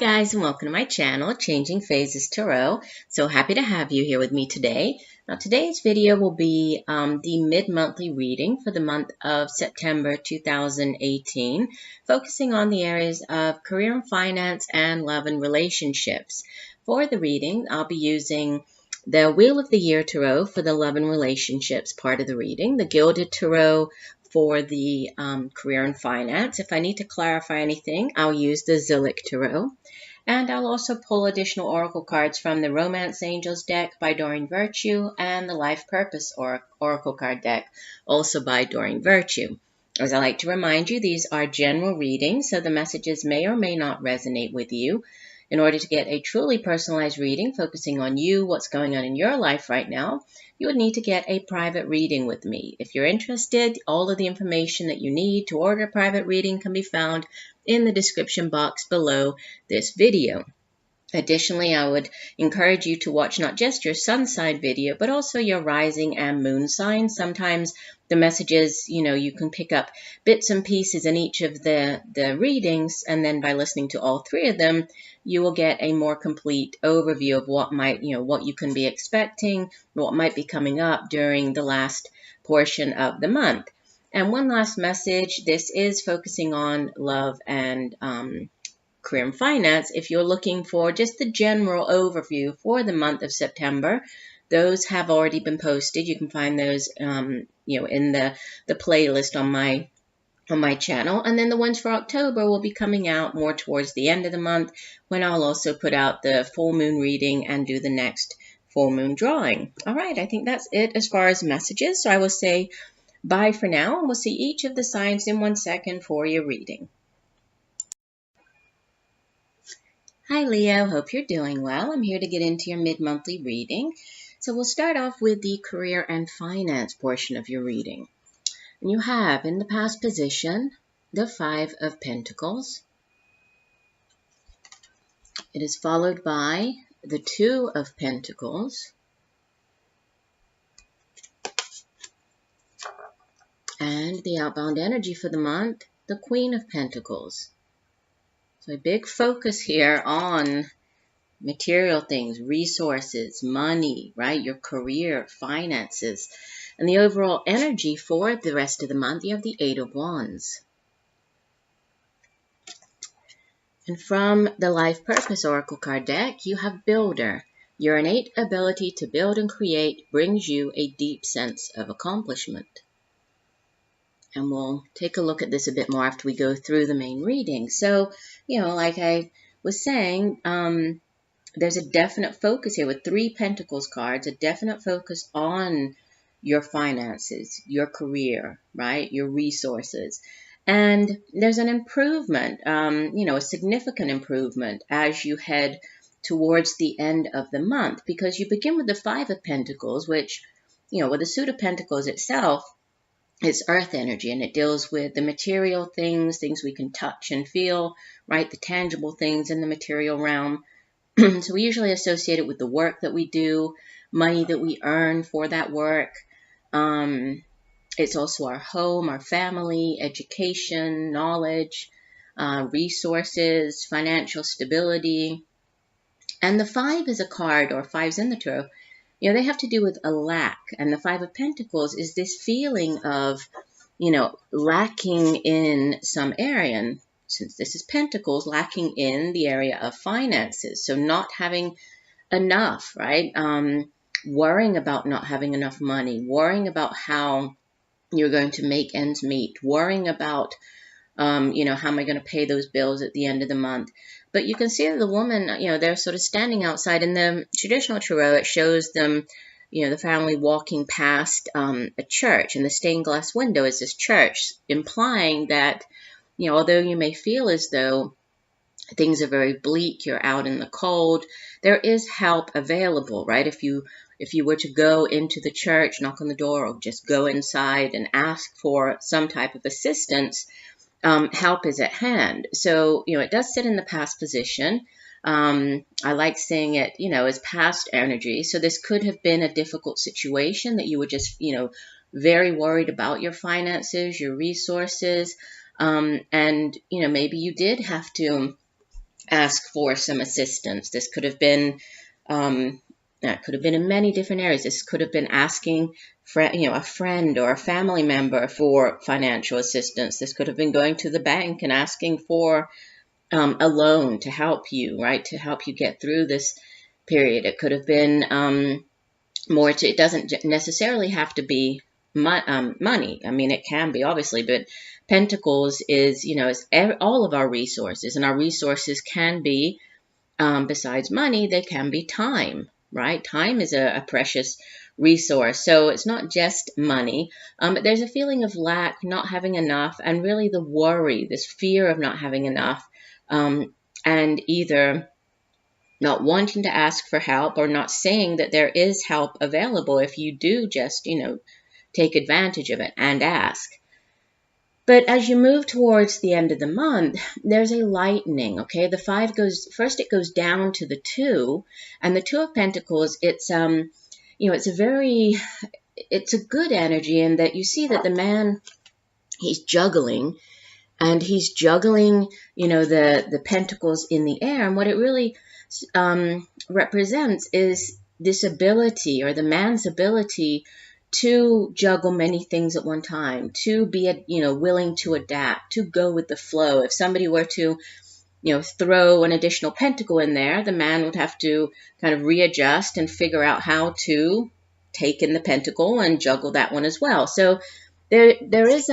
guys, and welcome to my channel, Changing Phases Tarot. So happy to have you here with me today. Now today's video will be the mid-monthly reading for the month of September 2018, focusing on the areas of career and finance and love and relationships. For the reading, I'll be using the Wheel of the Year Tarot for the love and relationships part of the reading, the Gilded Tarot for the career and finance. If I need to clarify anything, I'll use the Zillich Tarot. And I'll also pull additional oracle cards from the Romance Angels deck by Doreen Virtue and the Life Purpose oracle card deck, also by Doreen Virtue. As I like to remind you, these are general readings, so the messages may or may not resonate with you. In order to get a truly personalized reading focusing on you, what's going on in your life right now, you would need to get a private reading with me. If you're interested, all of the information that you need to order a private reading can be found in the description box below this video. Additionally, I would encourage you to watch not just your sun sign video, but also your rising and moon sign. Sometimes the messages, you can pick up bits and pieces in each of the readings, and then by listening to all three of them, you will get a more complete overview of what what you can be expecting, what might be coming up during the last portion of the month. And one last message, this is focusing on love and career and finance. If you're looking for just the general overview for the month of September, those have already been posted. You can find those, in the playlist on my channel. And then the ones for October will be coming out more towards the end of the month, when I'll also put out the full moon reading and do the next full moon drawing. All right, I think that's it as far as messages. So I will say bye for now, and we'll see each of the signs in 1 second for your reading. Hi Leo, hope you're doing well. I'm here to get into your mid-monthly reading. So we'll start off with the career and finance portion of your reading. And you have in the past position the Five of Pentacles. It is followed by the Two of Pentacles. And the outbound energy for the month, the Queen of Pentacles. So a big focus here on material things, resources, money, right? Your career, finances. And the overall energy for the rest of the month, you have the Eight of Wands. And from the Life Purpose Oracle card deck, you have Builder. Your innate ability to build and create brings you a deep sense of accomplishment. And we'll take a look at this a bit more after we go through the main reading. So, like I was saying, there's a definite focus here with Three Pentacles cards, a definite focus on your finances, your career, right? Your resources. And there's an improvement, a significant improvement as you head towards the end of the month, because you begin with the Five of Pentacles, which, with the Suit of Pentacles itself, it's earth energy, and it deals with the material things we can touch and feel, right? The tangible things in the material realm. So we usually associate it with the work that we do, money that we earn for that work. It's also our home, our family, education, knowledge, resources, financial stability. And the Five is a card, or fives in the tarot, they have to do with a lack. And the Five of Pentacles is this feeling of, lacking in some area. And since this is Pentacles, lacking in the area of finances. So not having enough, right? Worrying about not having enough money, worrying about how you're going to make ends meet, worrying about, how am I going to pay those bills at the end of the month? But you can see that the woman, they're sort of standing outside. In the traditional tarot, it shows them, the family walking past a church, and the stained glass window is this church, implying that, although you may feel as though things are very bleak, you're out in the cold, there is help available, right? If you were to go into the church, knock on the door, or just go inside and ask for some type of assistance, help is at hand. So, it does sit in the past position. I like seeing it, as past energy. So this could have been a difficult situation that you were just, very worried about your finances, your resources. And, maybe you did have to ask for some assistance. This could have been, that could have been in many different areas. This could have been asking a friend or a family member for financial assistance. This could have been going to the bank and asking for a loan to help you, right? To help you get through this period. It could have been it doesn't necessarily have to be money. I mean, it can be, obviously, but Pentacles is, is all of our resources, and our resources can be, besides money, they can be time, right? Time is a precious resource. So it's not just money, but there's a feeling of lack, not having enough, and really the worry, this fear of not having enough, and either not wanting to ask for help or not saying that there is help available if you do just, take advantage of it and ask. But as you move towards the end of the month, there's a lightening, okay? The 5 first it goes down to the 2, and the 2 of Pentacles, it's it's a good energy in that you see that the man, he's juggling, and he's juggling, the pentacles in the air, and what it really represents is this ability, or the man's ability, to juggle many things at one time, to be, willing to adapt, to go with the flow. If somebody were to, throw an additional pentacle in there, the man would have to kind of readjust and figure out how to take in the pentacle and juggle that one as well. So there is,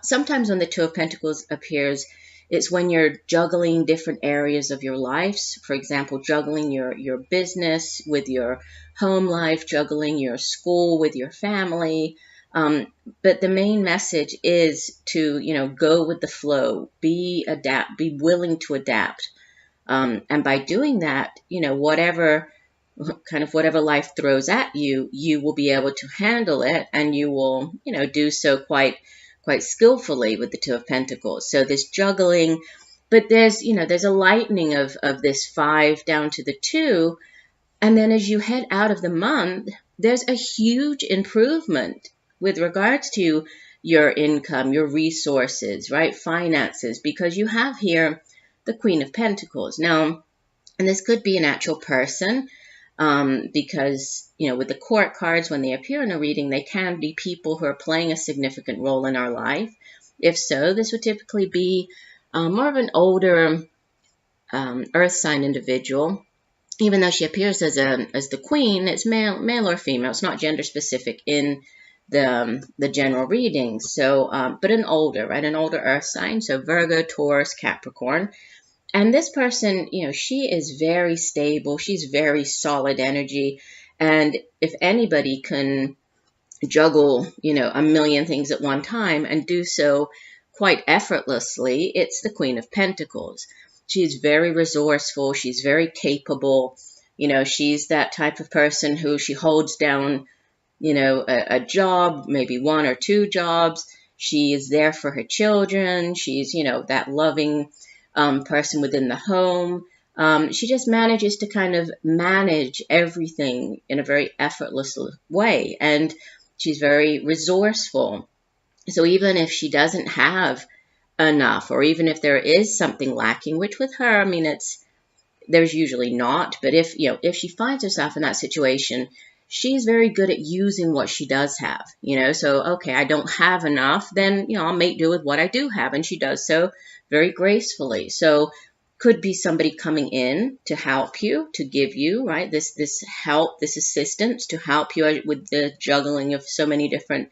sometimes when the 2 of Pentacles appears, it's when you're juggling different areas of your life. For example, juggling your business with your home life, juggling your school with your family. But the main message is to, go with the flow, be willing to adapt. And by doing that, whatever life throws at you, you will be able to handle it, and you will, do so quite skillfully with the 2 of Pentacles. So this juggling, but there's a lightening of this 5 down to the 2. And then as you head out of the month, there's a huge improvement with regards to your income, your resources, right? Finances, because you have here the Queen of Pentacles. Now, and this could be an actual person, because, with the court cards, when they appear in a reading, they can be people who are playing a significant role in our life. If so, this would typically be more of an older earth sign individual. Even though she appears as the queen, it's male or female. It's not gender specific in the general reading. So, but an older earth sign. So Virgo, Taurus, Capricorn. And this person, she is very stable. She's very solid energy. And if anybody can juggle, a million things at one time and do so quite effortlessly, it's the Queen of Pentacles. She's very resourceful. She's very capable. She's that type of person who she holds down, a job, maybe 1 or 2 jobs. She is there for her children. She's, that loving person within the home. She just manages to kind of manage everything in a very effortless way. And she's very resourceful. So even if she doesn't have enough, or even if there is something lacking, which with her, I mean, there's usually not, but if she finds herself in that situation, she's very good at using what she does have, so, okay, I don't have enough, then, I'll make do with what I do have, and she does so very gracefully. So could be somebody coming in to help you, to give you, right, this help, this assistance to help you with the juggling of so many different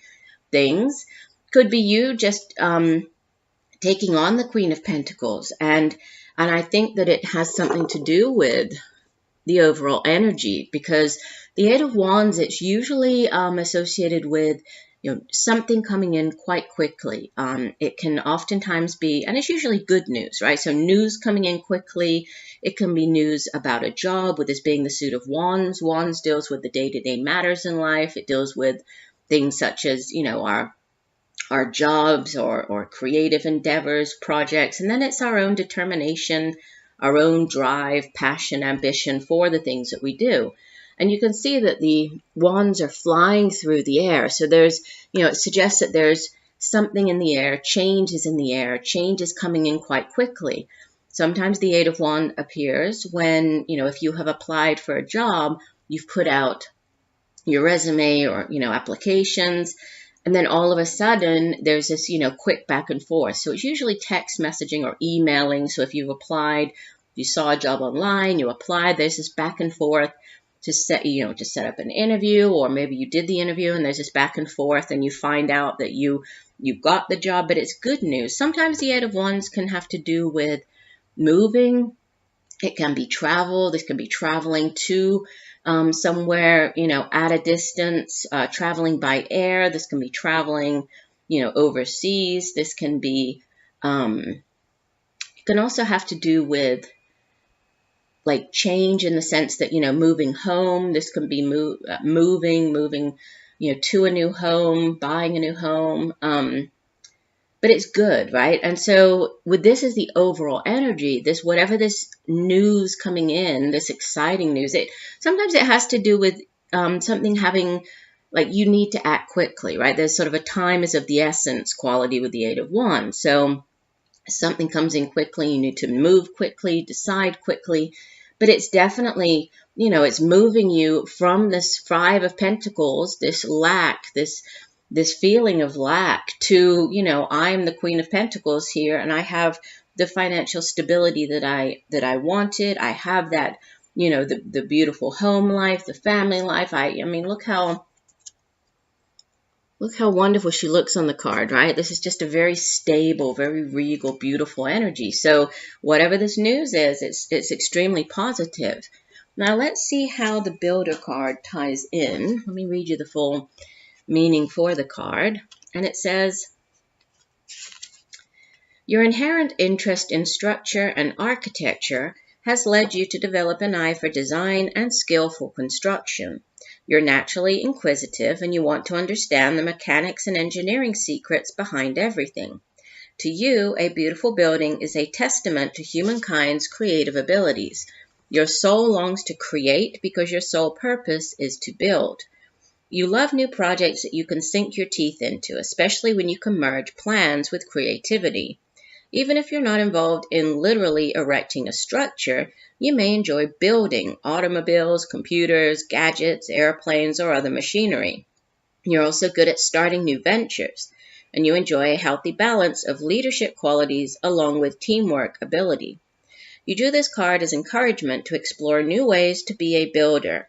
things. Could be you just taking on the Queen of Pentacles, and I think that it has something to do with the overall energy, because the 8 of Wands, it's usually associated with something coming in quite quickly. It can oftentimes be, and it's usually good news, right? So news coming in quickly. It can be news about a job, with this being the suit of Wands. Wands deals with the day-to-day matters in life. It deals with things such as, our jobs or creative endeavors, projects, and then it's our own determination, our own drive, passion, ambition for the things that we do. And you can see that the wands are flying through the air. So there's, it suggests that there's something in the air, change is in the air, change is coming in quite quickly. Sometimes the Eight of Wands appears when, if you have applied for a job, you've put out your resume or, applications, and then all of a sudden there's this, quick back and forth. So it's usually text messaging or emailing. So if you've applied, you saw a job online, you applied, there's this back and forth to set up an interview, or maybe you did the interview and there's this back and forth and you find out that you got the job, but it's good news. Sometimes the Eight of Wands can have to do with moving. It can be travel. This can be traveling to somewhere, at a distance, traveling by air. This can be traveling, overseas. This can be, it can also have to do with like change in the sense that, moving home. This can be moving, to a new home, buying a new home. But it's good, right? And so with this as the overall energy, whatever this news coming in, this exciting news, sometimes it has to do with something having, like, you need to act quickly, right? There's sort of a time is of the essence quality with the Eight of Wands. So something comes in quickly, you need to move quickly, decide quickly, but it's definitely, it's moving you from this Five of Pentacles, this lack, this feeling of lack, to, I'm the Queen of Pentacles here, and I have the financial stability that I wanted. I have that, the beautiful home life, the family life. I mean, look how wonderful she looks on the card, right? This is just a very stable, very regal, beautiful energy. So whatever this news is, it's extremely positive. Now let's see how the Builder card ties in. Let me read you the full meaning for the card. And it says, your inherent interest in structure and architecture has led you to develop an eye for design and skillful construction. You're naturally inquisitive and you want to understand the mechanics and engineering secrets behind everything. To you, a beautiful building is a testament to humankind's creative abilities. Your soul longs to create because your sole purpose is to build. You love new projects that you can sink your teeth into, especially when you can merge plans with creativity. Even if you're not involved in literally erecting a structure, you may enjoy building automobiles, computers, gadgets, airplanes, or other machinery. You're also good at starting new ventures, and you enjoy a healthy balance of leadership qualities along with teamwork ability. You drew this card as encouragement to explore new ways to be a builder.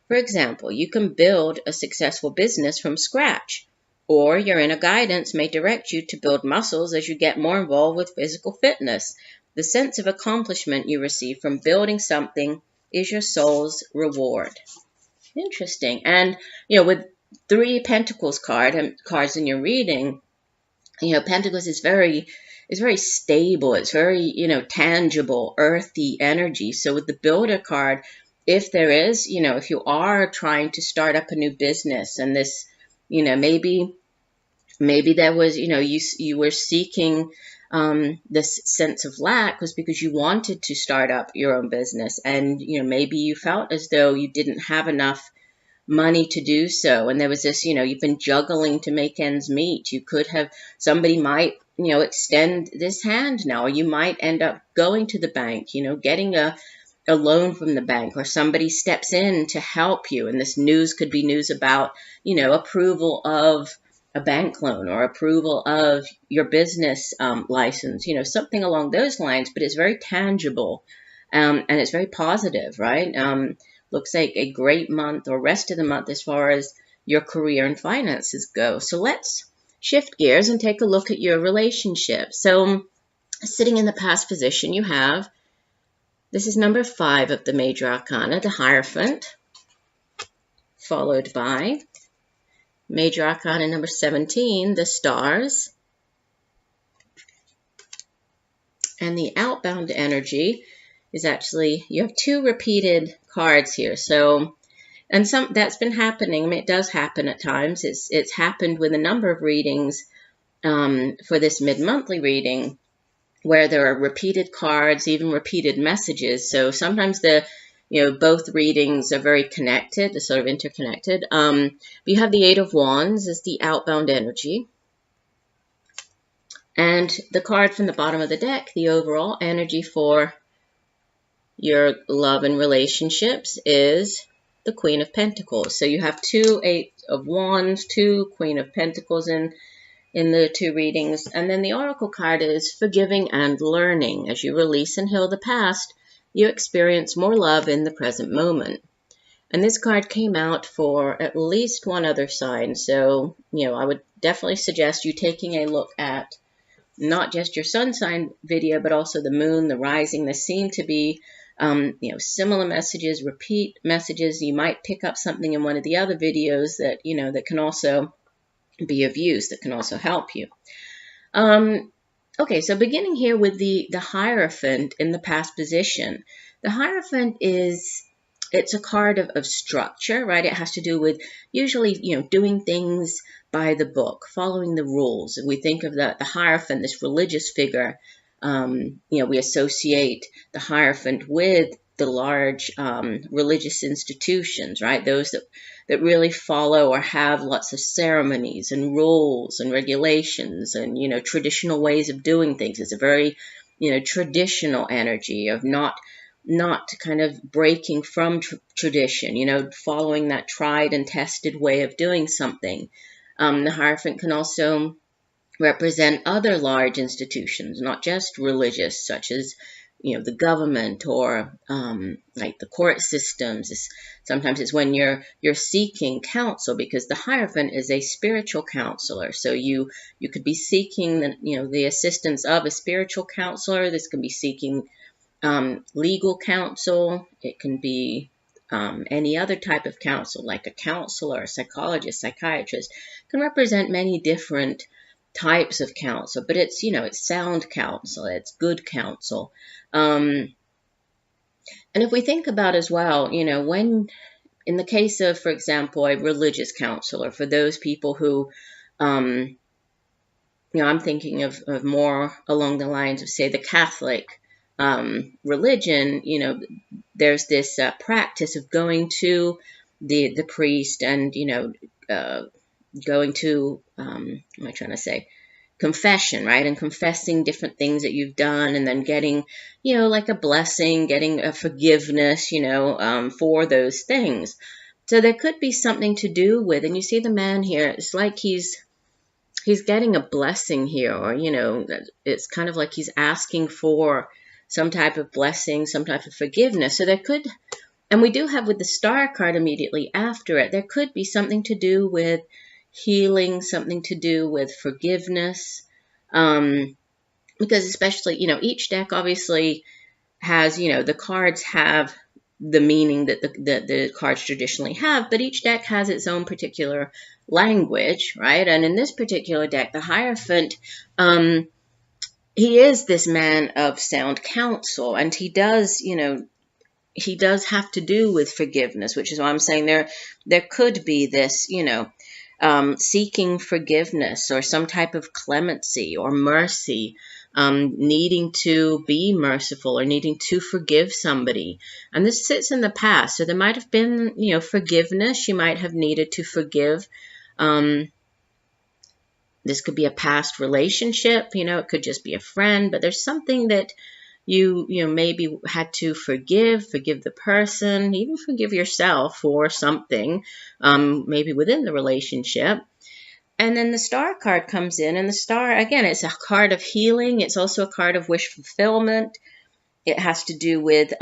For example, you can build a successful business from scratch, or your inner guidance may direct you to build muscles as you get more involved with physical fitness. The sense of accomplishment you receive from building something is your soul's reward. Interesting. And, with Three Pentacles cards in your reading, Pentacles is very stable. It's very, tangible, earthy energy. So with the Builder card, if there is, if you are trying to start up a new business and this, maybe there was, you were seeking this sense of lack was because you wanted to start up your own business, and, maybe you felt as though you didn't have enough money to do so. And there was this, you've been juggling to make ends meet. You could have, somebody might, extend this hand now, or you might end up going to the bank, getting a loan from the bank, or somebody steps in to help you. And this news could be news about, approval of a bank loan or approval of your business license, something along those lines, but it's very tangible and it's very positive, right? Looks like a great month or rest of the month as far as your career and finances go. So let's shift gears and take a look at your relationship. So sitting in the past position, you have, this is number 5 of the Major Arcana, the Hierophant, followed by Major Arcana number 17, the Stars, and the outbound energy is actually, you have 2 repeated cards here. So, and that's been happening. I mean, it does happen at times. It's happened with a number of readings for this mid-monthly reading, where there are repeated cards, even repeated messages. So sometimes both readings are very connected, they're sort of interconnected. But you have the Eight of Wands as the outbound energy. And the card from the bottom of the deck, the overall energy for your love and relationships, is the Queen of Pentacles. So you have 2 Eight of Wands, 2 Queen of Pentacles in the 2 readings. And then the Oracle card is forgiving and learning. As you release and heal the past, you experience more love in the present moment. And this card came out for at least one other sign. So, I would definitely suggest you taking a look at not just your sun sign video, but also the moon, the rising. There seem to be, similar messages, repeat messages. You might pick up something in one of the other videos that, that can also be of use, that can also help you. Okay, so beginning here with the Hierophant in the past position. The Hierophant it's a card of structure, right? It has to do with usually, doing things by the book, following the rules. We think of the Hierophant, this religious figure. We associate the Hierophant with the large religious institutions, right? Those that really follow or have lots of ceremonies and rules and regulations and, traditional ways of doing things. It's a very, traditional energy of not kind of breaking from tradition, following that tried and tested way of doing something. The Hierophant can also represent other large institutions, not just religious, such as, the government or like the court systems. Sometimes it's when you're seeking counsel, because the Hierophant is a spiritual counselor. So you could be seeking the assistance of a spiritual counselor. This can be seeking legal counsel. It can be any other type of counsel, like a counselor, a psychologist, psychiatrist. It can represent many different types of counsel, but it's, it's sound counsel, it's good counsel. And if we think about as well, when, in the case of, for example, a religious counselor, for those people who, I'm thinking of more along the lines of, say, the Catholic religion, there's this practice of going to the priest and, going to, confession, right? And confessing different things that you've done, and then getting, like a blessing, getting a forgiveness, for those things. So there could be something to do with, and you see the man here, it's like he's getting a blessing here, or, it's kind of like he's asking for some type of blessing, some type of forgiveness. So there could, and we do have with the Star card immediately after it, there could be something to do with healing, something to do with forgiveness, because especially, each deck obviously has, the cards have the meaning that the cards traditionally have, but each deck has its own particular language, right? And in this particular deck, the Hierophant, he is this man of sound counsel, and he does, he does have to do with forgiveness, which is why I'm saying there could be this, seeking forgiveness or some type of clemency or mercy, needing to be merciful or needing to forgive somebody. And this sits in the past. So there might have been, forgiveness. You might have needed to forgive. This could be a past relationship, it could just be a friend, but there's something that you maybe had to forgive the person, even forgive yourself for something, maybe within the relationship. And then the Star card comes in, and the Star, again, it's a card of healing. It's also a card of wish fulfillment. It has to do with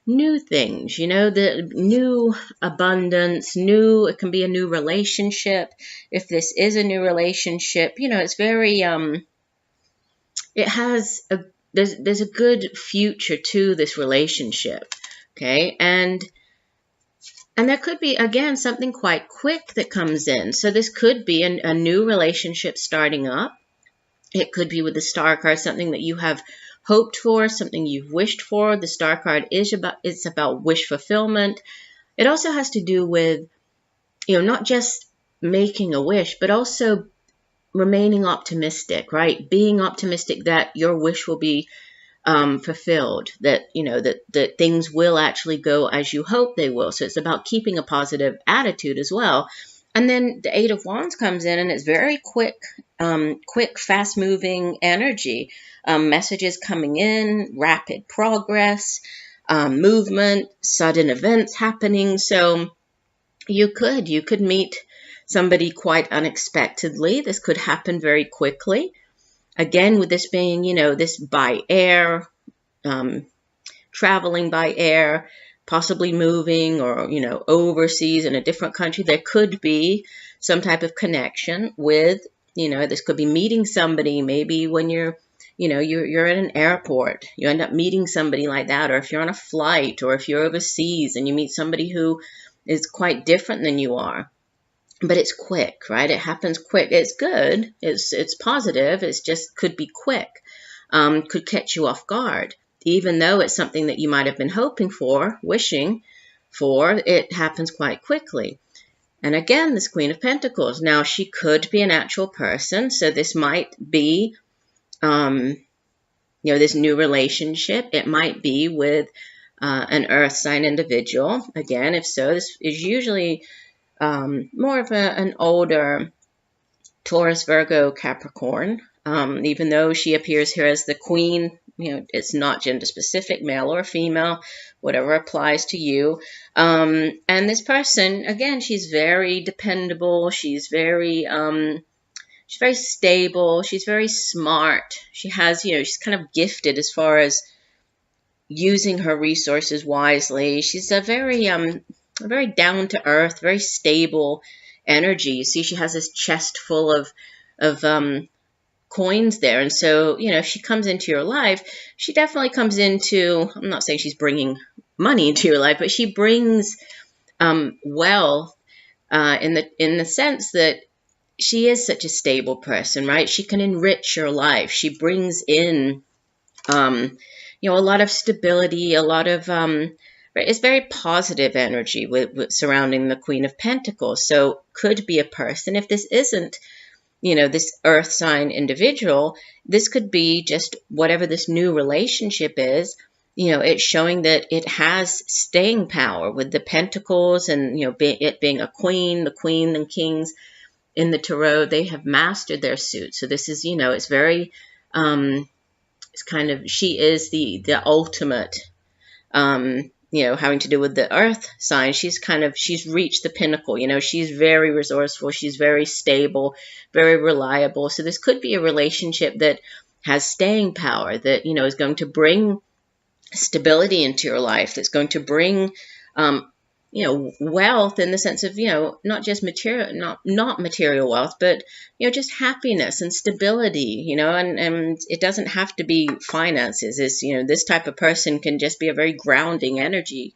new things, the new abundance, it can be a new relationship. If this is a new relationship, it's very, it has there's a good future to this relationship, okay? And there could be, again, something quite quick that comes in. So this could be a new relationship starting up. It could be with the Star card, something that you have hoped for, something you've wished for. The Star card is about wish fulfillment. It also has to do with, not just making a wish, but also remaining optimistic, right? Being optimistic that your wish will be fulfilled, that, that things will actually go as you hope they will. So it's about keeping a positive attitude as well. And then the Eight of Wands comes in, and it's very quick, fast-moving energy. Messages coming in, rapid progress, movement, sudden events happening. So you could meet somebody quite unexpectedly. This could happen very quickly. Again, with this being, this by air, traveling by air, possibly moving or, overseas in a different country, there could be some type of connection with, this could be meeting somebody, maybe when you're at an airport, you end up meeting somebody like that, or if you're on a flight, or if you're overseas and you meet somebody who is quite different than you are. But it's quick, right? It happens quick. It's good. It's positive. It's just could be quick. Could catch you off guard. Even though it's something that you might have been hoping for, wishing for, it happens quite quickly. And again, this Queen of Pentacles. Now, she could be an actual person. So this might be, this new relationship. It might be with an earth sign individual. Again, if so, this is usually more of an older Taurus, Virgo, Capricorn. Even though she appears here as the queen, it's not gender specific, male or female, whatever applies to you. And this person, again, she's very dependable. She's very stable. She's very smart. She has, she's kind of gifted as far as using her resources wisely. She's a very down to earth, very stable energy. You see, she has this chest full of coins there. And so, if she comes into your life, she definitely comes into, I'm not saying she's bringing money into your life, but she brings wealth in the sense that she is such a stable person, right? She can enrich your life. She brings in, a lot of stability, a lot of, it's very positive energy with surrounding the Queen of Pentacles. So could be a person. If this isn't, this earth sign individual, this could be just whatever this new relationship is. It's showing that it has staying power with the pentacles and, it being a queen, the queen and kings in the tarot, they have mastered their suit. So this is, it's very, it's kind of, she is the ultimate, having to do with the earth sign. She's reached the pinnacle. She's very resourceful. She's very stable, very reliable. So this could be a relationship that has staying power, that, is going to bring stability into your life, that's going to bring, wealth in the sense of, not just material, not material wealth, but, just happiness and stability, and it doesn't have to be finances. It's, this type of person can just be a very grounding energy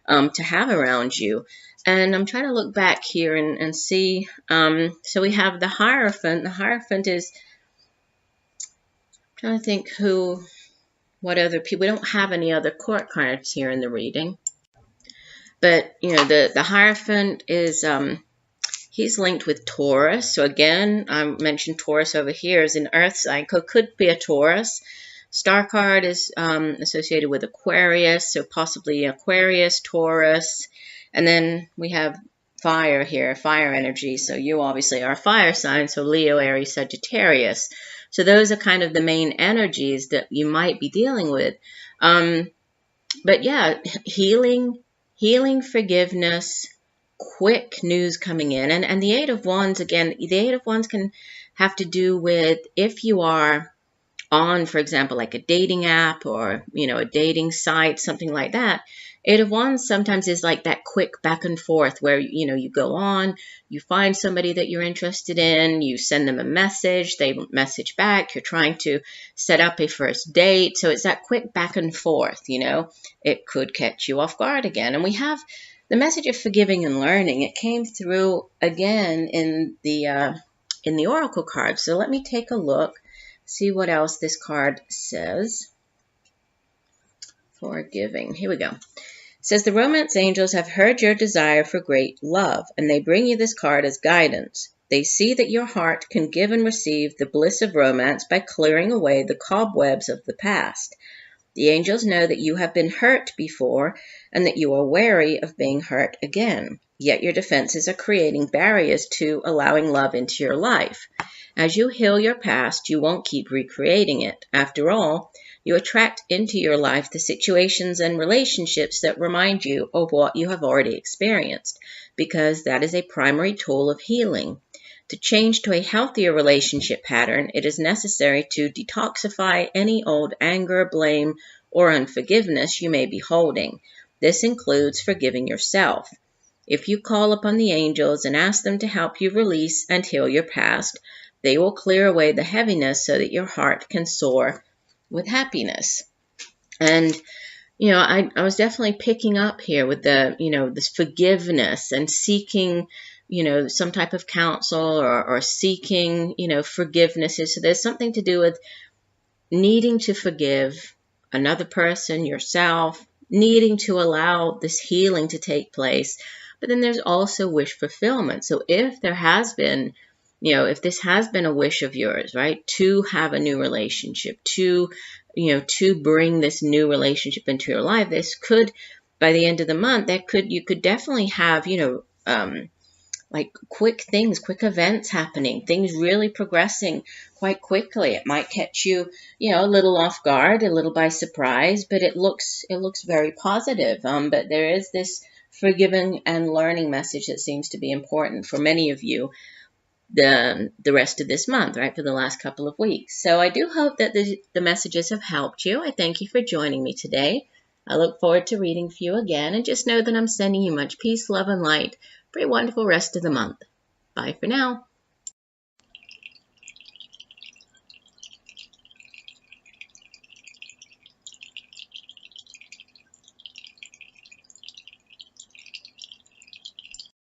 to have around you. And I'm trying to look back here and see, so we have the Hierophant. The Hierophant is, I'm trying to think what other people, we don't have any other court cards here in the reading. But, the Hierophant is, he's linked with Taurus. So again, I mentioned Taurus over here is an earth sign. Could be a Taurus. Star card is associated with Aquarius. So possibly Aquarius, Taurus. And then we have fire here, fire energy. So you obviously are a fire sign. So Leo, Aries, Sagittarius. So those are kind of the main energies that you might be dealing with. But yeah, healing, forgiveness, quick news coming in. And the Eight of Wands, again, the Eight of Wands can have to do with if you are on, for example, like a dating app or, a dating site, something like that. Eight of Wands sometimes is like that quick back and forth where, you go on, you find somebody that you're interested in, you send them a message, they message back, you're trying to set up a first date. So it's that quick back and forth, it could catch you off guard again. And we have the message of forgiving and learning. It came through again in the Oracle card. So let me take a look, see what else this card says. Forgiving. Here we go. It says the romance angels have heard your desire for great love, and they bring you this card as guidance. They see that your heart can give and receive the bliss of romance by clearing away the cobwebs of the past. The angels know that you have been hurt before and that you are wary of being hurt again. yet your defenses are creating barriers to allowing love into your life. As you heal your past, you won't keep recreating it. After all, you attract into your life the situations and relationships that remind you of what you have already experienced, because that is a primary tool of healing. To change to a healthier relationship pattern, it is necessary to detoxify any old anger, blame, or unforgiveness you may be holding. This includes forgiving yourself. If you call upon the angels and ask them to help you release and heal your past, they will clear away the heaviness so that your heart can soar with happiness. And I was definitely picking up here with the, this forgiveness and seeking, some type of counsel or seeking, forgiveness. So there's something to do with needing to forgive another person, yourself, needing to allow this healing to take place. But then there's also wish fulfillment. So if there has been, if this has been a wish of yours, right, to have a new relationship, to bring this new relationship into your life, this could, by the end of the month, you could definitely have, like quick events happening, things really progressing quite quickly. It might catch you, a little off guard, a little by surprise, but it looks very positive. But there is this forgiving and learning message that seems to be important for many of you the rest of this month, right, for the last couple of weeks. So I do hope that the messages have helped you. I thank you for joining me today. I look forward to reading for you again, and just know that I'm sending you much peace, love, and light for a wonderful rest of the month. Bye for now.